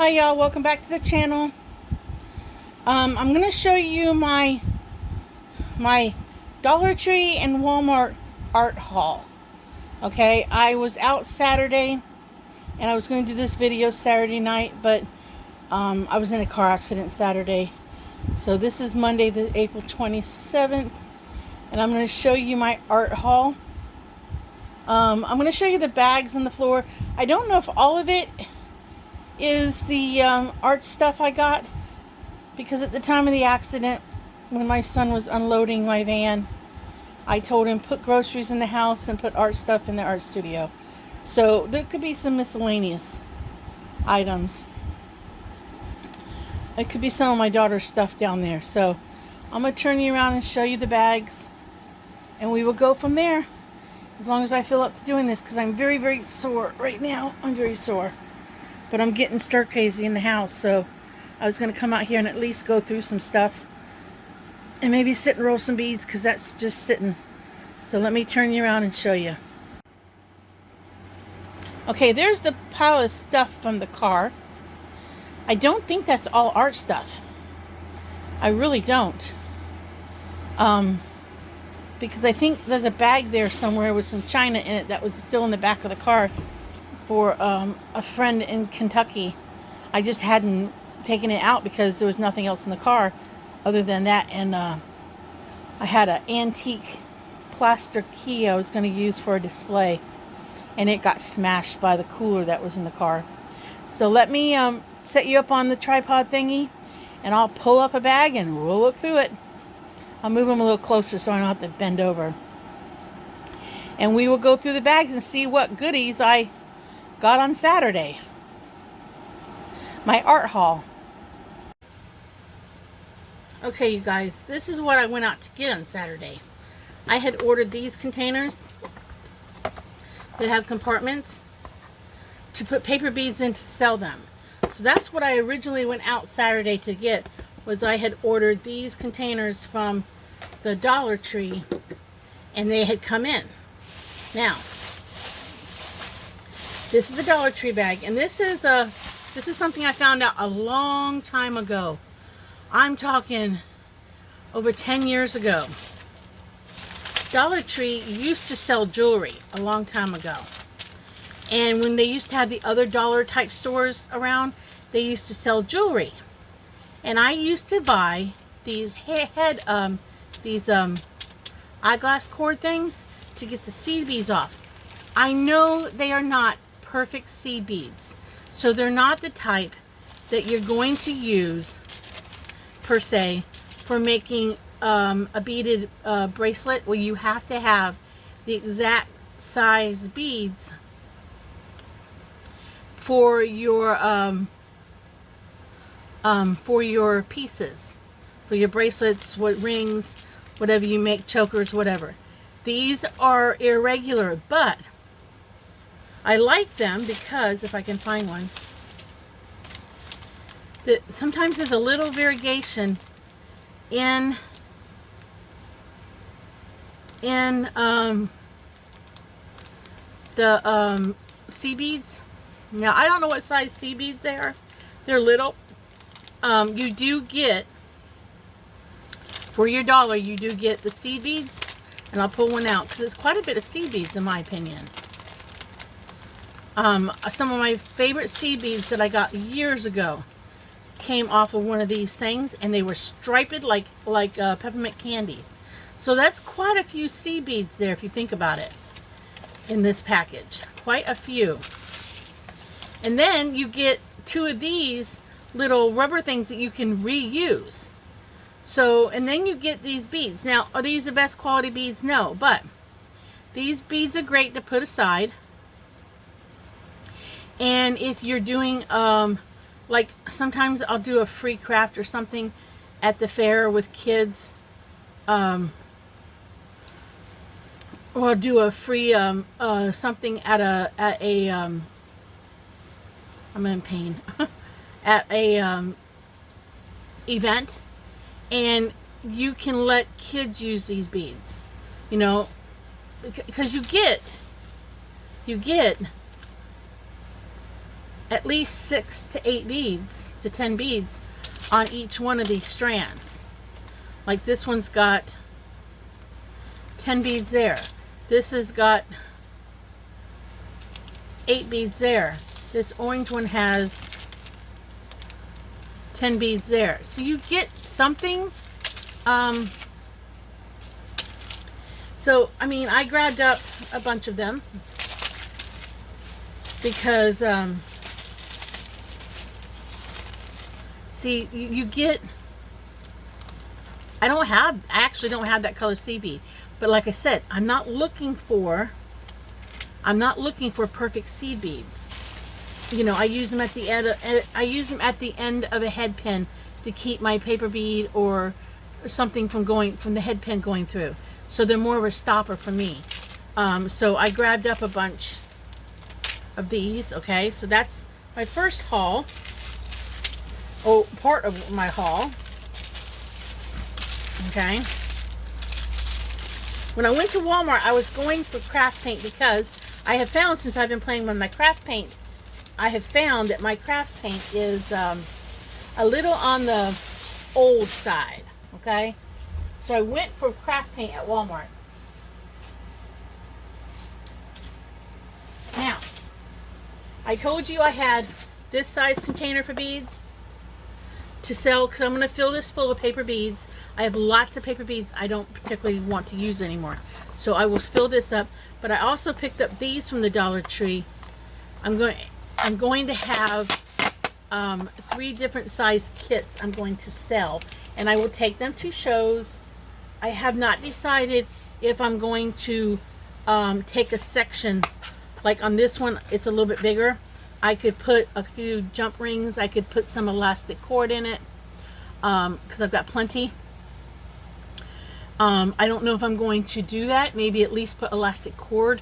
Hi y'all, welcome back to the channel. I'm going to show you my Dollar Tree and Walmart art haul. Okay, I was out Saturday and I was going to do this video Saturday night, but I was in a car accident Saturday. So this is Monday, the April 27th, and I'm going to show you my art haul. I'm going to show you the bags on the floor. I don't know if all of it is the art stuff I got, because at the time of the accident, when my son was unloading my van, I told him put groceries in the house and put art stuff in the art studio. So there could be some miscellaneous items. It could be some of my daughter's stuff down there. So I'm going to turn you around and show you the bags, and we will go from there, as long as I feel up to doing this, because I'm very, very sore right now. I'm very sore. But I'm getting stir crazy in the house, so I was going to come out here and at least go through some stuff. And maybe sit and roll some beads, because that's just sitting. So let me turn you around and show you. Okay, there's the pile of stuff from the car. I don't think that's all art stuff. I really don't. Because I think there's a bag there somewhere with some china in it that was still in the back of the car for a friend in Kentucky. I just hadn't taken it out because there was nothing else in the car other than that, and I had an antique plaster key I was going to use for a display, and it got smashed by the cooler that was in the car. So let me set you up on the tripod thingy, and I'll pull up a bag and we'll look through it. I'll move them a little closer so I don't have to bend over, and we will go through the bags and see what goodies I got on Saturday. My art haul. Okay, you guys, this is what I went out to get on Saturday. I had ordered these containers that have compartments to put paper beads in to sell them. So that's what I originally went out Saturday to get, was I had ordered these containers from the Dollar Tree, and they had come in. Now, this is the Dollar Tree bag, and this is something I found out a long time ago. I'm talking over 10 years ago. Dollar Tree used to sell jewelry a long time ago. And when they used to have the other dollar type stores around, they used to sell jewelry. And I used to buy these eyeglass cord things to get the seed beads off. I know they are not perfect seed beads. So they're not the type that you're going to use per se for making a beaded bracelet, where you have to have the exact size beads for your pieces, for your bracelets, what rings, whatever you make, chokers, whatever. These are irregular, but I like them because, if I can find one, sometimes there's a little variegation in the sea beads. Now, I don't know what size sea beads they are. They're little. You do get, for your dollar, you do get the sea beads, and I'll pull one out because it's quite a bit of sea beads in my opinion. Some of my favorite sea beads that I got years ago came off of one of these things, and they were striped like peppermint candy. So that's quite a few sea beads there if you think about it in this package. Quite a few. And then you get two of these little rubber things that you can reuse. So, and then you get these beads. Now, are these the best quality beads? No, but these beads are great to put aside. And if you're doing, like sometimes I'll do a free craft or something at the fair with kids, or I'll do a free something at a I'm in pain at a event, and you can let kids use these beads, you know, because you get at least 6 to 8 beads to 10 beads on each one of these strands. Like this one's got 10 beads there. This has got 8 beads there. This orange one has 10 beads there. So you get something. So, I mean, I grabbed up a bunch of them because, see, you get, I actually don't have that color sea bead. But like I said, I'm not looking for perfect seed beads. You know, I use them at the end of a head pin to keep my paper bead or something from the head pin going through. So they're more of a stopper for me. So I grabbed up a bunch of these. Okay, so that's my first haul. Oh, part of my haul. Okay. When I went to Walmart, I was going for craft paint because I have found, since I've been playing with my craft paint, I have found that my craft paint is a little on the old side. Okay. So I went for craft paint at Walmart. Now, I told you I had this size container for beads to sell because I'm going to fill this full of paper beads. I have lots of paper beads I don't particularly want to use anymore. So I will fill this up. But I also picked up these from the Dollar Tree. I'm going to have 3 different size kits I'm going to sell. And I will take them to shows. I have not decided if I'm going to take a section. Like on this one, it's a little bit bigger. I could put a few jump rings. I could put some elastic cord in it because I've got plenty. I don't know if I'm going to do that. Maybe at least put elastic cord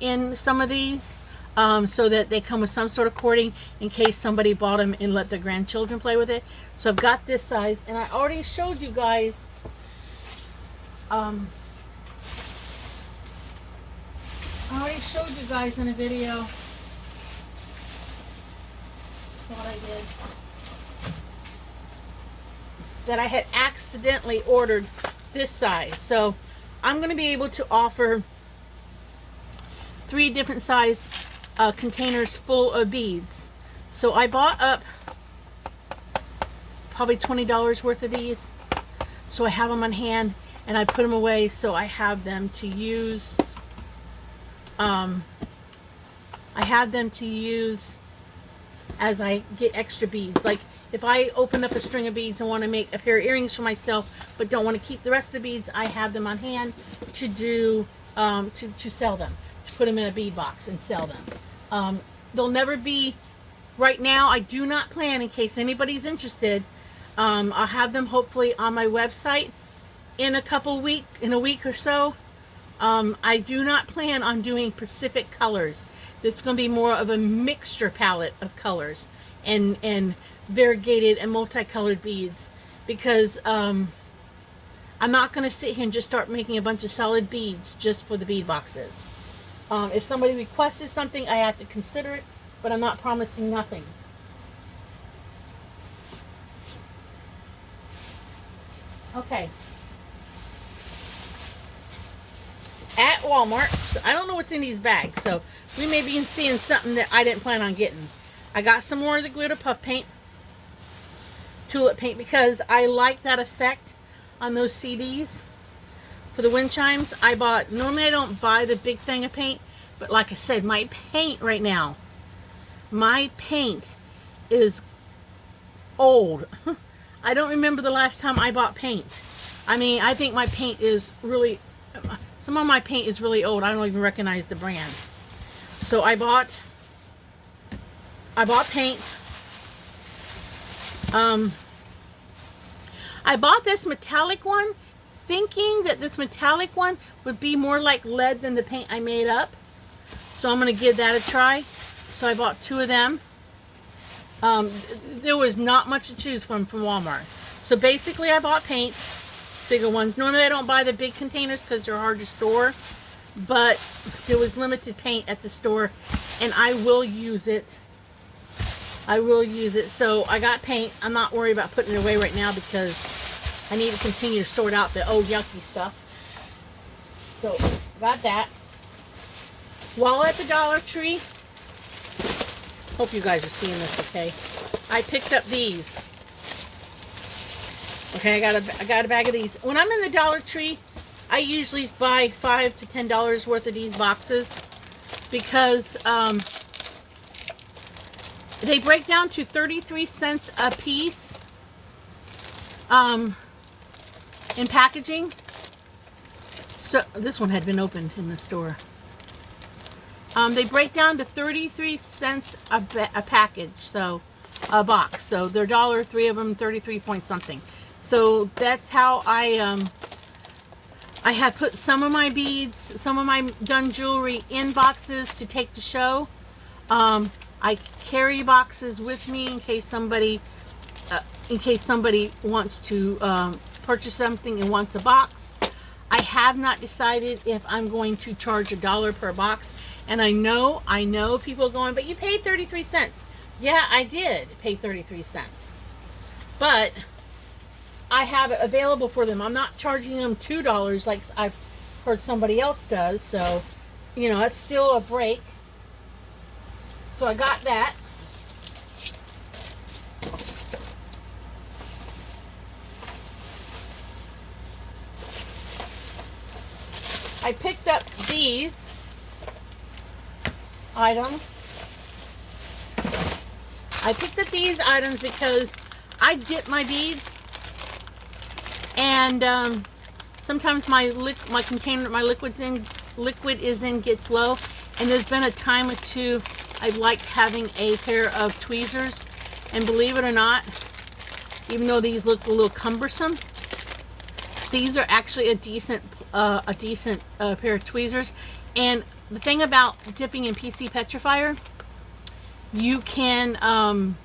in some of these so that they come with some sort of cording in case somebody bought them and let their grandchildren play with it. So I've got this size, and I already showed you guys in a video what I did, that I had accidentally ordered this size. So I'm going to be able to offer 3 different size containers full of beads. So I bought up probably $20 worth of these. So I have them on hand and I put them away so I have them to use. As I get extra beads. Like if I open up a string of beads and want to make a pair of earrings for myself but don't want to keep the rest of the beads, I have them on hand to do to sell them, to put them in a bead box and sell them. They'll never be, right now I do not plan, in case anybody's interested, I'll have them hopefully on my website in a week or so. I do not plan on doing specific colors. It's going to be more of a mixture palette of colors and variegated and multicolored beads, because I'm not going to sit here and just start making a bunch of solid beads just for the bead boxes. If somebody requested something, I have to consider it, but I'm not promising nothing. Okay. At Walmart, so I don't know what's in these bags, so we may be seeing something that I didn't plan on getting. I got some more of the glitter puff paint, tulip paint, because I like that effect on those CDs for the wind chimes. Normally I don't buy the big thing of paint, but like I said, my paint right now, my paint is old. I don't remember the last time I bought paint. I mean, I think my paint is really, some of my paint is really old. I don't even recognize the brand. So I bought paint. I bought this metallic one, thinking that this metallic one would be more like lead than the paint I made up. So I'm going to give that a try. So I bought 2 of them. There was not much to choose from Walmart. So basically I bought paint, bigger ones. Normally I don't buy the big containers because they're hard to store, but there was limited paint at the store and I will use it I will use it. So I got paint. I'm not worried about putting it away right now because I need to continue to sort out the old yucky stuff. So got that. While at the Dollar Tree, hope you guys are seeing this okay. I picked up these. Okay, I got a bag of these. When I'm in the Dollar Tree, I usually buy $5 to $10 worth of these boxes because they break down to 33 cents a piece in packaging. So this one had been opened in the store. They break down to 33 cents a package, so a box. So they're $1, 3 of them, 33 point something. So that's how I had put some of my beads, some of my done jewelry in boxes to take to show. I carry boxes with me in case somebody wants to purchase something and wants a box. I have not decided if I'm going to charge $1 per box. And I know people are going, but you paid 33 cents. Yeah, I did pay 33 cents. But I have it available for them. I'm not charging them $2 like I've heard somebody else does. So, you know, it's still a break. So I got that. I picked up these items. I picked up these items because I dip my beads, and sometimes my container, my liquid is in gets low, and there's been a time or two I've liked having a pair of tweezers, and believe it or not, even though these look a little cumbersome, these are actually a decent pair of tweezers. And the thing about dipping in PC Petrifier, you can,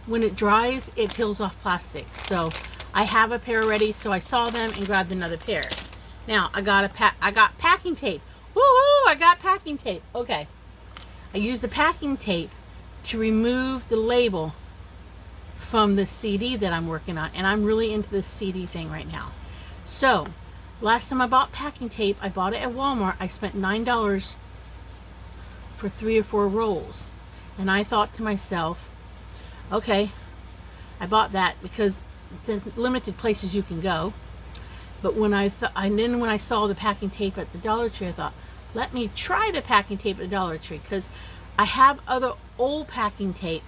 when it dries, it peels off plastic. So I have a pair ready, so I saw them and grabbed another pair. Now I got packing tape. Woohoo! I got packing tape. Okay, I used the packing tape to remove the label from the CD that I'm working on, and I'm really into this CD thing right now. So last time I bought packing tape, I bought it at Walmart. I spent $9 for 3 or 4 rolls. And I thought to myself, okay, I bought that because there's limited places you can go. But when then when I saw the packing tape at the Dollar Tree, I thought, let me try the packing tape at the Dollar Tree, because I have other old packing tape.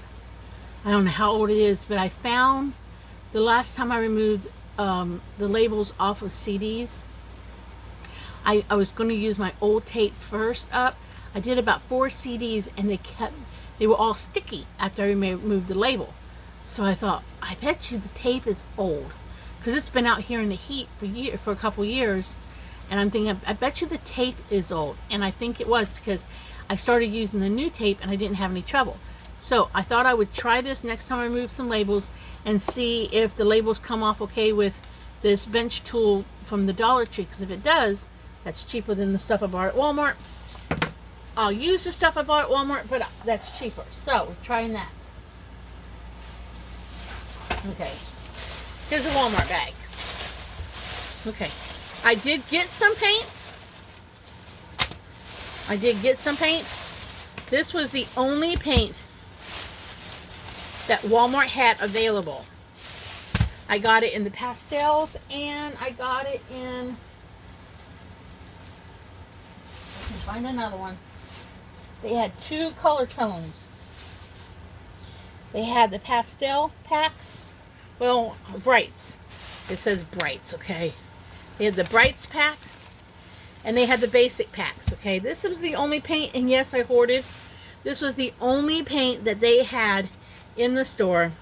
I don't know how old it is, but I found the last time I removed the labels off of CDs, I was going to use my old tape first up. I did about 4 CDs, and they were all sticky after I removed the label. So I thought, I bet you the tape is old, because it's been out here in the heat for a couple years. And I'm thinking, I bet you the tape is old. And I think it was, because I started using the new tape and I didn't have any trouble. So I thought I would try this next time I remove some labels and see if the labels come off okay with this bench tool from the Dollar Tree. Because if it does, that's cheaper than the stuff I bought at Walmart. I'll use the stuff I bought at Walmart, but that's cheaper. So we're trying that. Okay, here's a Walmart bag. Okay, I did get some paint. This was the only paint that Walmart had available. I got it in the pastels, and I got it in, I can find another one. They had 2 color tones. They had the pastel packs. Well, brights. It says brights, okay? They had the brights pack, and they had the basic packs, okay? This was the only paint, and yes, I hoarded. This was the only paint that they had in the store.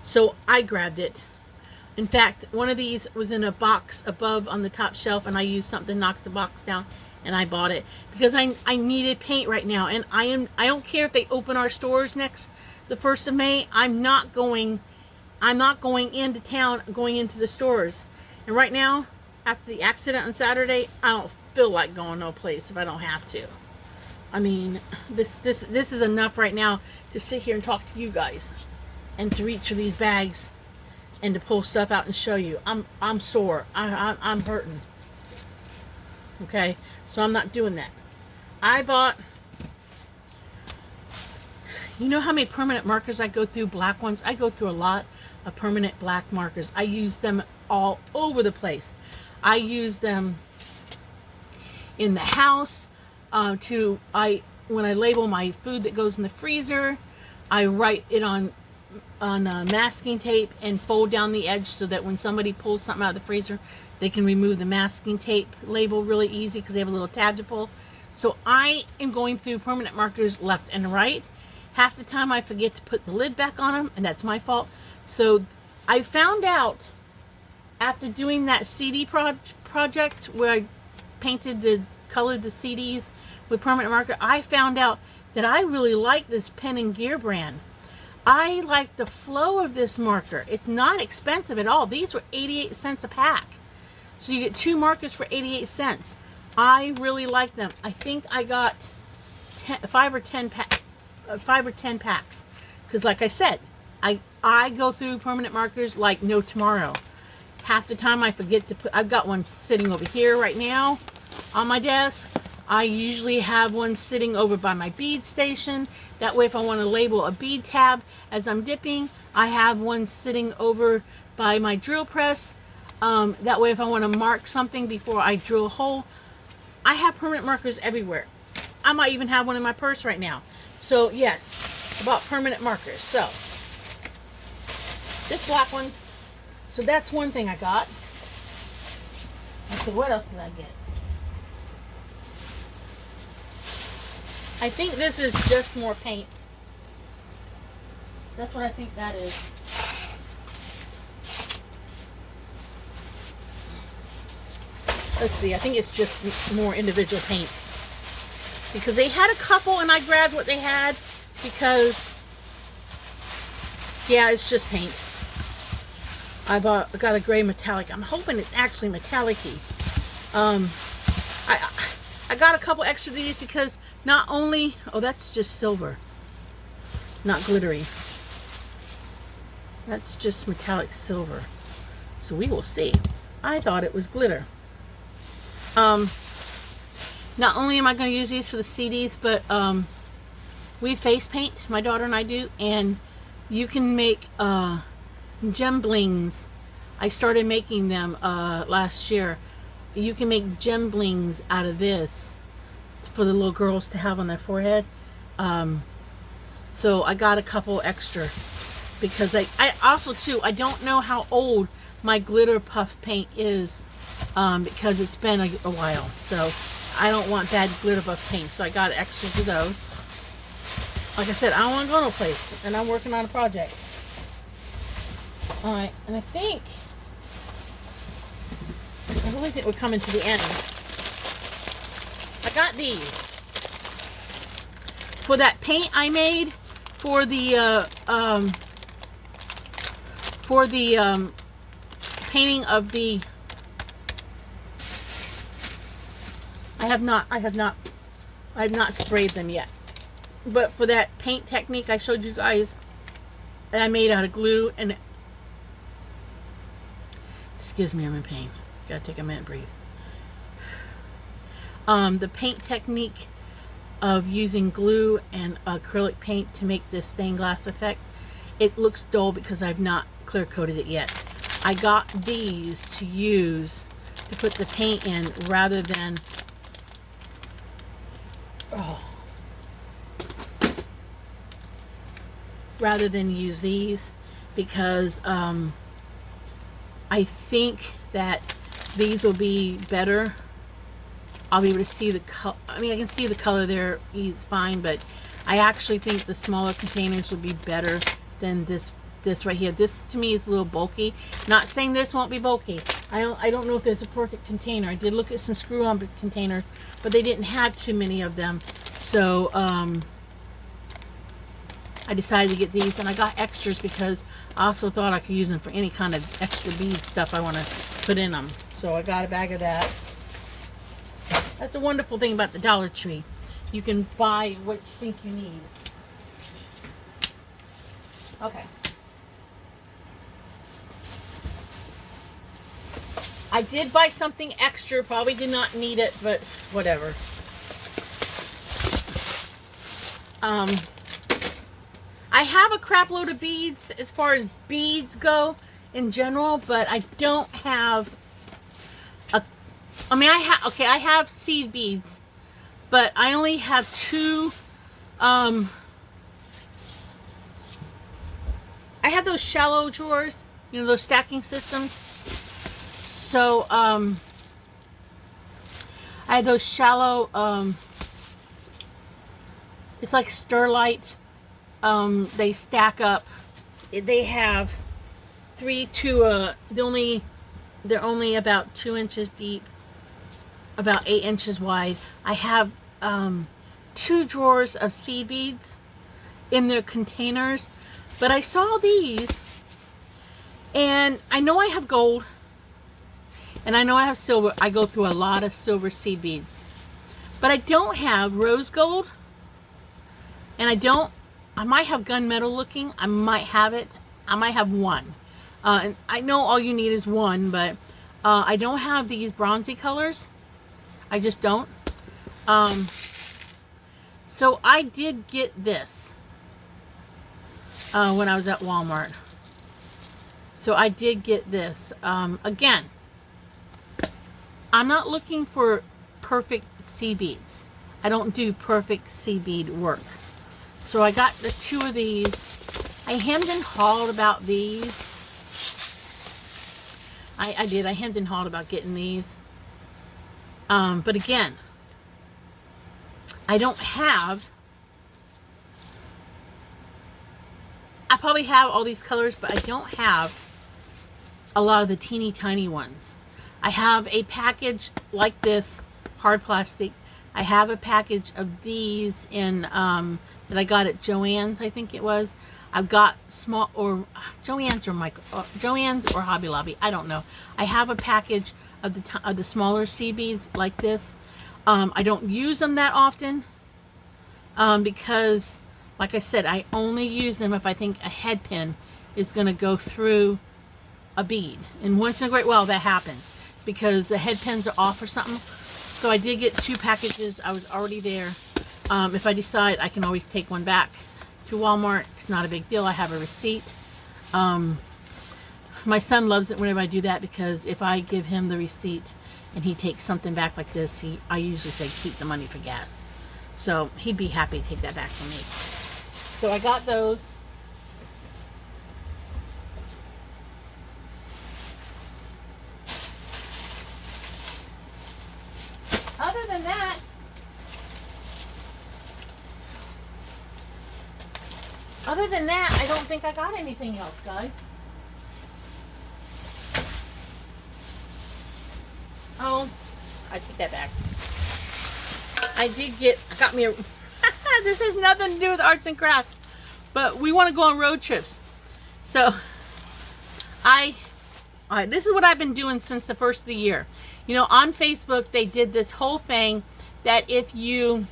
So I grabbed it. In fact, one of these was in a box above on the top shelf, and I used something to knock the box down, and I bought it because I needed paint right now. And I don't care if they open our stores the 1st of May. I'm not going into town, going into the stores. And right now, after the accident on Saturday, I don't feel like going no place if I don't have to. I mean, this is enough right now to sit here and talk to you guys, and to reach for these bags, and to pull stuff out and show you. I'm sore. I'm hurting. Okay, so I'm not doing that. I bought. You know how many permanent markers I go through? Black ones. I go through a lot of permanent black markers. I use them all over the place. I use them in the house. When I label my food that goes in the freezer, I write it on masking tape and fold down the edge so that when somebody pulls something out of the freezer, they can remove the masking tape label really easy because they have a little tab to pull. So I am going through permanent markers left and right. Half the time I forget to put the lid back on them, and that's my fault. So I found out after doing that CD project where I colored the CDs with permanent marker, I found out that I really like this Pen and Gear brand. I like the flow of this marker. It's not expensive at all. These were 88 cents a pack. So you get 2 markers for 88 cents. I really like them. I think I got 5 or 10 packs. Because like I said, I go through permanent markers like no tomorrow. Half the time I forget to put, I've got one sitting over here right now on my desk. I usually have one sitting over by my bead station. That way if I want to label a bead tab as I'm dipping, I have one sitting over by my drill press. That way if I want to mark something before I drill a hole, I have permanent markers everywhere. I might even have one in my purse right now. So yes, about permanent markers. So this black ones. So that's one thing I got. Okay, what else did I get? I think this is just more paint. That's what I think that is. Let's see, I think it's just more individual paints. Because they had a couple and I grabbed what they had because, yeah, it's just paint. I got a gray metallic. I'm hoping it's actually metallic-y. I got a couple extra of these because not only, oh, that's just silver, not glittery. That's just metallic silver. So we will see. I thought it was glitter. Not only am I going to use these for the CDs, but we face paint, my daughter and I do, and you can make gem blings. I started making them last year. You can make gem blings out of this for the little girls to have on their forehead. So I got a couple extra because I also too, I don't know how old my glitter puff paint is because it's been a while. So I don't want bad glitter puff paint. So I got extras of those. Like I said, I don't want to go no place, and I'm working on a project. Alright, and I really think we're coming to the end. I got these. For that paint I made for the painting of the I have not sprayed them yet. But for that paint technique I showed you guys that I made out of glue and excuse me, I'm in pain. Gotta take a minute and breathe. The paint technique of using glue and acrylic paint to make this stained glass effect, it looks dull because I've not clear coated it yet. I got these to use to put the paint in rather than use these because I think that these will be better. I'll be able to see the color. I mean, I can see the color there is fine, but I actually think the smaller containers would be better than this right here. This to me is a little bulky. Not saying this won't be bulky. I don't know if there's a perfect container. I did look at some screw-on containers, but they didn't have too many of them. So I decided to get these, and I got extras because I also thought I could use them for any kind of extra bead stuff I want to put in them. So I got a bag of that. That's a wonderful thing about the Dollar Tree. You can buy what you think you need. Okay. I did buy something extra. Probably did not need it, but whatever. I have a crap load of beads as far as beads go in general, but I don't have I have seed beads, but I only have two. I have those shallow drawers, you know, those stacking systems. So, I had those shallow, it's like Sterlite. They stack up. They have they're only about 2 inches deep, about 8 inches wide. I have 2 drawers of seed beads in their containers, but I saw these, and I know I have gold, and I know I have silver. I go through a lot of silver seed beads, but I don't have rose gold, and I might have gunmetal looking. I might have it. I might have one. And I know all you need is one, but I don't have these bronzy colors. I just don't. So I did get this when I was at Walmart. So I did get this. Again, I'm not looking for perfect seed beads. I don't do perfect seed bead work. So I got the 2 of these. I hemmed and hawed about these. I did. I hemmed and hawed about getting these. But again, I don't have... I probably have all these colors, but I don't have a lot of the teeny tiny ones. I have a package like this, hard plastic. I have a package of these in... that I got at Joann's, I think it was. I've got small, or Joann's or Hobby Lobby, I don't know. I have a package of the smaller seed beads like this. I don't use them that often because, like I said, I only use them if I think a head pin is going to go through a bead. And once in a great while that happens because the head pins are off or something. So I did get 2 packages. I was already there. If I decide, I can always take one back to Walmart. It's not a big deal. I have a receipt. My son loves it whenever I do that because if I give him the receipt and he takes something back like this, I usually say keep the money for gas. So he'd be happy to take that back from me. So I got those. Other than that, I don't think I got anything else, guys. Oh, I take that back. I got me a, this has nothing to do with arts and crafts, but we want to go on road trips. So, this is what I've been doing since the first of the year. You know, on Facebook, they did this whole thing that if you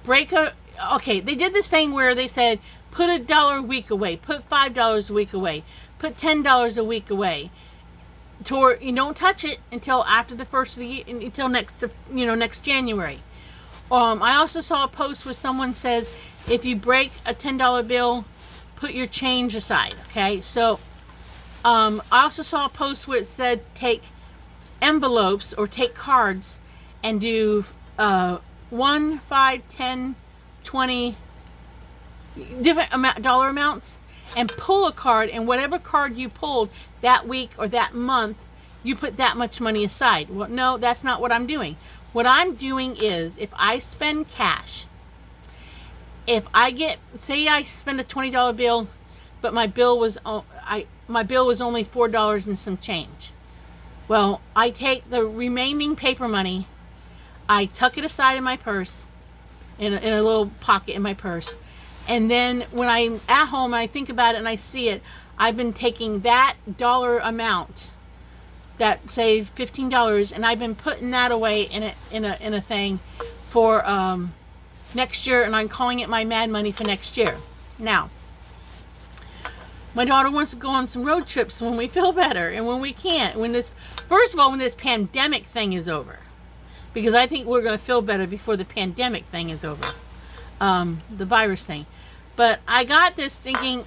break they did this thing where they said, put $1 a week away, put $5 a week away, put $10 a week away. You don't touch it until after the first of the year, until next January. I also saw a post where someone says, if you break a $10 bill, put your change aside. Okay, so I also saw a post where it said take envelopes or take cards and do 1, 5, 10, 20 different dollar amounts and pull a card, and whatever card you pulled that week or that month, you put that much money aside. Well, no, that's not what I'm doing. What I'm doing is, if I spend cash, say I spend a $20 bill, but my bill was only $4 and some change. Well, I take the remaining paper money, I tuck it aside in my purse, in a little pocket in my purse, and then when I'm at home and I think about it and I see it, I've been taking that dollar amount that saves $15, and I've been putting that away in a thing for next year, and I'm calling it my Mad Money for next year. Now, my daughter wants to go on some road trips when we feel better and when we can't. First of all, when this pandemic thing is over, because I think we're going to feel better before the pandemic thing is over, the virus thing. But I got this thinking,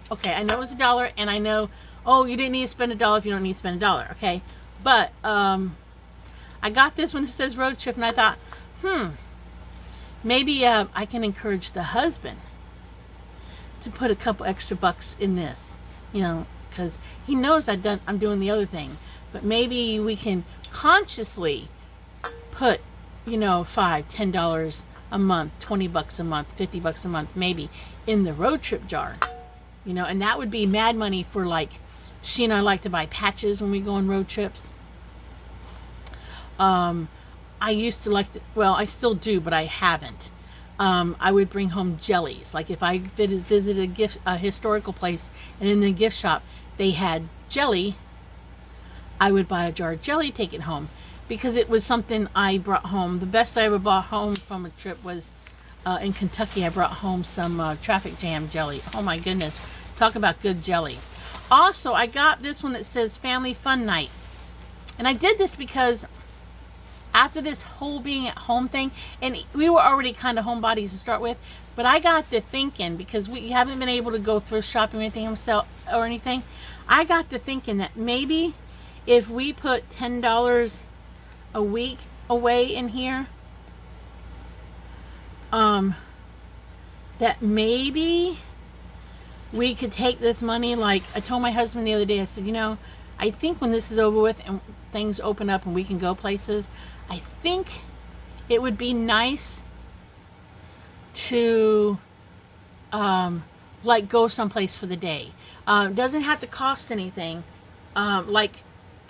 okay, I know it's $1, and I know, oh, you didn't need to spend $1 if you don't need to spend $1, okay? But I got this when it says road trip, and I thought, maybe I can encourage the husband to put a couple extra bucks in this, you know, because he knows I'm doing the other thing. But maybe we can consciously put, you know, $5, $10 a month, $20 a month, $50 a month, maybe in the road trip jar, you know, and that would be mad money for, like, she and I like to buy patches when we go on road trips. I used to like to, well, I still do, but I haven't. I would bring home jellies. Like if I visited a historical place, and in the gift shop they had jelly, I would buy a jar of jelly, take it home, because it was something I brought home. The best I ever brought home from a trip was in Kentucky. I brought home some traffic jam jelly. Oh my goodness, talk about good jelly. Also, I got this one that says Family Fun Night, and I did this because after this whole being at home thing, and we were already kind of homebodies to start with, but I got to thinking, because we haven't been able to go thrift shopping or anything, I got to thinking that maybe if we put $10 a week away in here, that maybe we could take this money, like I told my husband the other day, I said, you know, I think when this is over with and things open up and we can go places, I think it would be nice to like go someplace for the day. Doesn't have to cost anything. Like,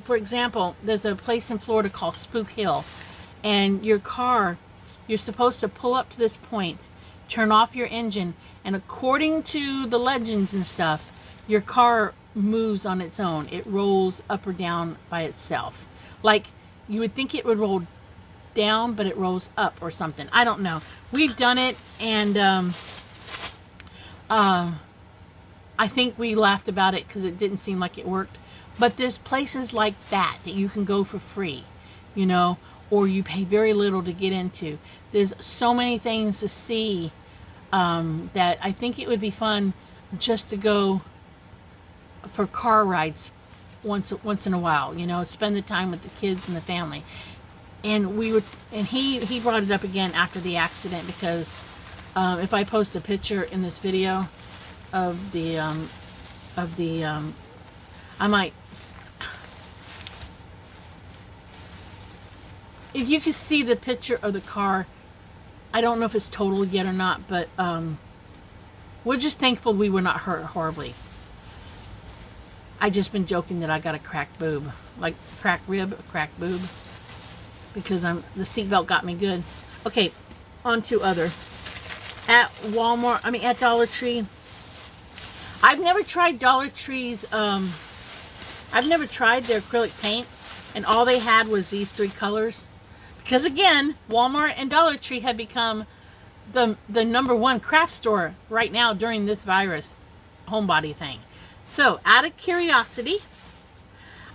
for example, there's a place in Florida called Spook Hill, and your car, you're supposed to pull up to this point, turn off your engine, and according to the legends and stuff, your car moves on its own. It rolls up or down by itself. Like, you would think it would roll down, but it rolls up or something. I don't know. We've done it, and I think we laughed about it because it didn't seem like it worked. But there's places like that you can go for free, you know, or you pay very little to get into. There's so many things to see that I think it would be fun just to go for car rides once in a while, you know, spend the time with the kids and the family. And he brought it up again after the accident, because if I post a picture in this video of the I might, if you could see the picture of the car, I don't know if it's totaled yet or not, but we're just thankful we were not hurt horribly. I just been joking that I got a cracked boob, like cracked rib, cracked boob, because the seatbelt got me good. Okay, on to other. At at Dollar Tree. I've never tried Dollar Tree's, I've never tried their acrylic paint, and all they had was these 3 colors. Because again, Walmart and Dollar Tree have become the #1 craft store right now during this virus homebody thing. So, out of curiosity,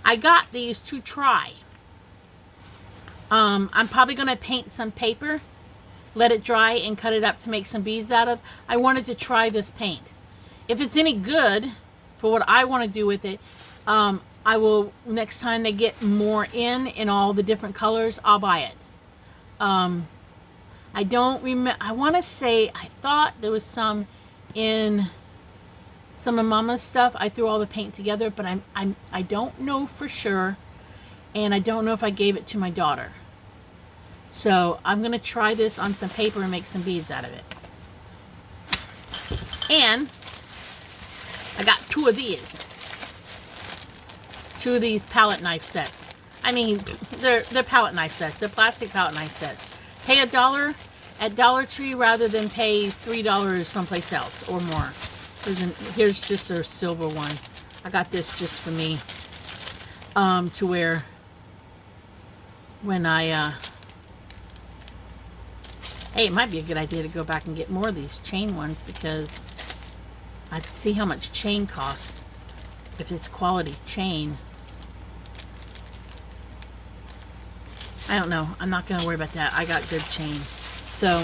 I got these to try. I'm probably going to paint some paper, let it dry, and cut it up to make some beads out of. I wanted to try this paint. If it's any good for what I want to do with it, I will, next time they get more in all the different colors, I'll buy it. I don't remember, I want to say, I thought there was some in some of Mama's stuff. I threw all the paint together, but I don't know for sure, and I don't know if I gave it to my daughter. So I'm going to try this on some paper and make some beads out of it. And I got 2 of these. 2 of these palette knife sets. I mean, they're palette knife sets. They're plastic palette knife sets. Pay $1 at Dollar Tree rather than pay $3 someplace else or more. Here's just a silver one. I got this just for me. To where when hey, it might be a good idea to go back and get more of these chain ones, because I'd see how much chain costs if it's quality chain. I don't know. I'm not going to worry about that. I got good chain. So,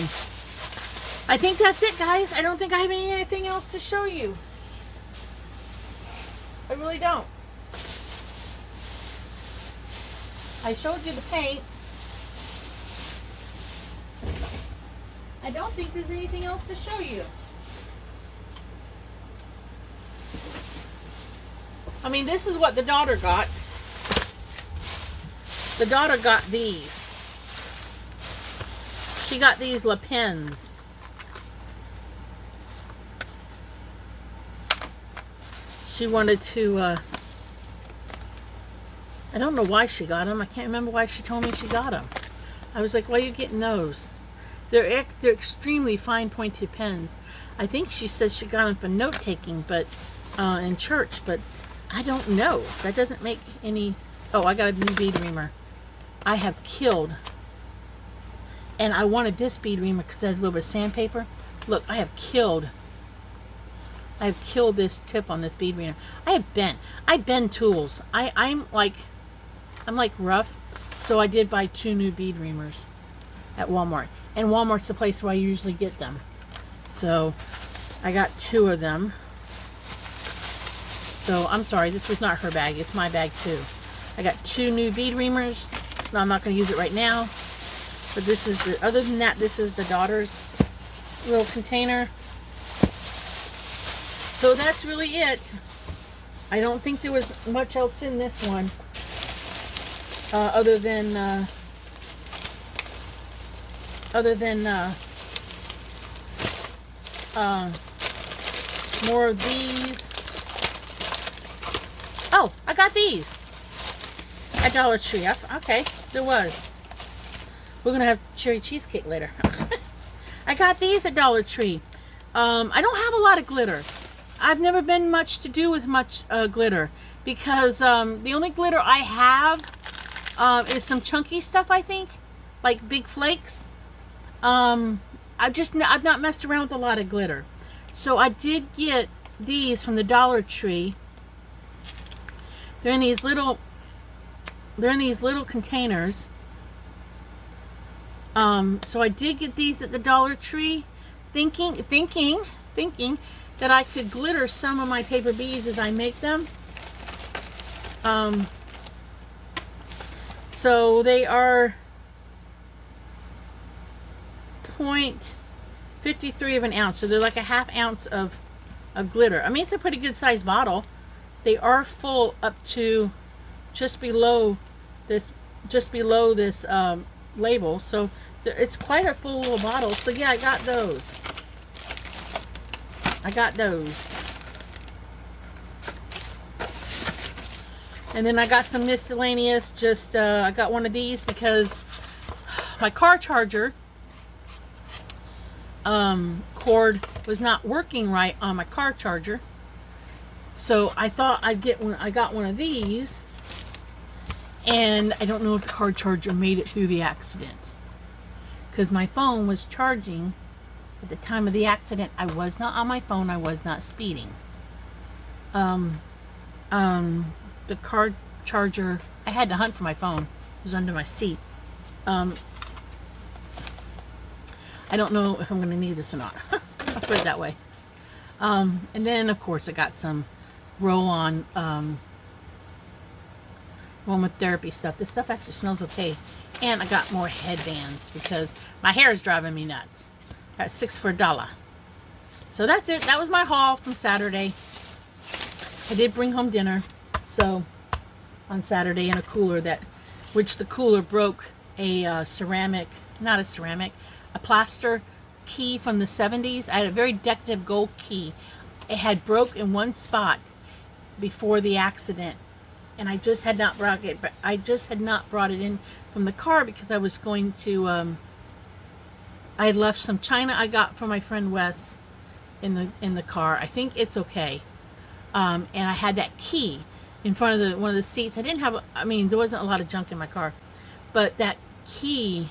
I think that's it, guys. I don't think I have anything else to show you. I really don't. I showed you the paint. I don't think there's anything else to show you. I mean, this is what the daughter got. The daughter got these. She got these Le Pens. She wanted to, I don't know why she got them. I can't remember why she told me she got them. I was like, why are you getting those? They're extremely fine pointed pens. I think she says she got them for note taking, but in church, but I don't know. That doesn't make any. Oh, I got a new bead reamer. I have killed, and I wanted this bead reamer because it has a little bit of sandpaper. Look, I have killed this tip on this bead reamer. I bend tools. I'm like rough, so I did buy 2 new bead reamers at Walmart. And Walmart's the place where I usually get them. So I got 2 of them. So I'm sorry, this was not her bag. It's my bag too. I got 2 new bead reamers. No, I'm not going to use it right now. But this is the, other than that, this is the daughter's little container. So that's really it. I don't think there was much else in this one. Other than more of these. Oh, I got these at Dollar Tree. Okay, there was. We're gonna have cherry cheesecake later. I got these at Dollar Tree. I don't have a lot of glitter. I've never been much to do with much glitter, because the only glitter I have is some chunky stuff, I think, like big flakes. I've not messed around with a lot of glitter. So I did get these from the Dollar Tree. They're in these little containers. So I did get these at the Dollar Tree, thinking that I could glitter some of my paper beads as I make them. So they are 0.53 of an ounce. So they're like a ½ ounce of glitter. I mean, it's a pretty good sized bottle. They are full up to just below this label. So it's quite a full little bottle. So yeah, I got those. And then I got some miscellaneous, I got one of these because my car charger cord was not working right on my car charger. So I thought I'd get one. I got one of these, and I don't know if the car charger made it through the accident, because my phone was charging at the time of the accident. I was not on my phone. I was not speeding. The car charger, I had to hunt for my phone. It was under my seat. I don't know if I'm going to need this or not. I'll put it that way. And then, of course, I got some roll-on aromatherapy stuff. This stuff actually smells okay. And I got more headbands because my hair is driving me nuts. At $6 for $1. So that's it. That was my haul from Saturday. I did bring home dinner. So on Saturday in a cooler which the cooler broke a ceramic, not a ceramic, a plaster key from the 70s. I had a very decorative gold key. It had broke in one spot before the accident, and I just had not brought it. But I just had not brought it in from the car because I was going to. I had left some china I got from my friend Wes in the car. I think it's okay. And I had that key. in front of the one of the seats. I didn't have, I mean, there wasn't a lot of junk in my car, but that key,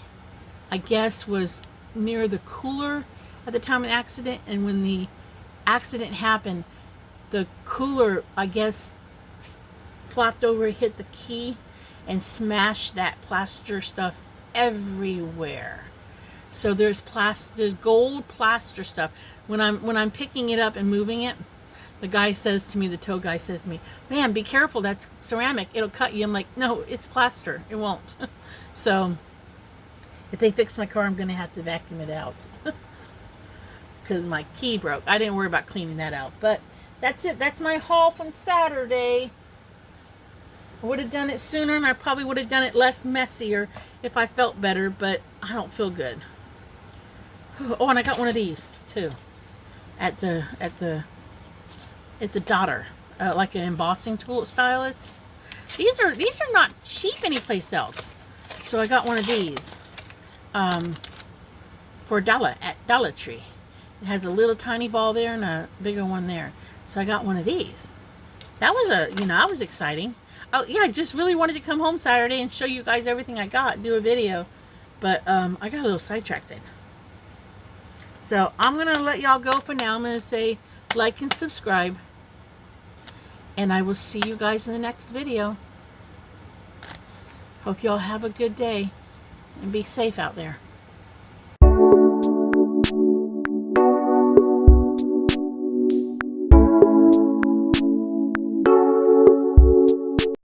I guess, was near the cooler at the time of the accident. And when the accident happened, the cooler, I guess, flopped over, hit the key, and smashed that plaster stuff everywhere. So there's gold plaster stuff. When I'm picking it up and moving it, the guy says to me, the tow guy says to me, "Man, be careful, that's ceramic, it'll cut you." I'm like, "No, it's plaster, it won't." So if they fix my car, I'm gonna have to vacuum it out because my key broke. I didn't worry about cleaning that out. But that's it. That's my haul from Saturday. I would have done it sooner, and I probably would have done it less messier if I felt better, but I don't feel good. Oh, and I got one of these too at the it's a daughter, like an embossing tool stylus. These are not cheap anyplace else, so I got one of these for $1 at Dollar Tree. It has a little tiny ball there and a bigger one there, so I got one of these. That was that was exciting. Oh yeah, I just really wanted to come home Saturday and show you guys everything I got, do a video, but I got a little sidetracked. So I'm gonna let y'all go for now. I'm gonna say like and subscribe, and I will see you guys in the next video. Hope y'all have a good day and be safe out there.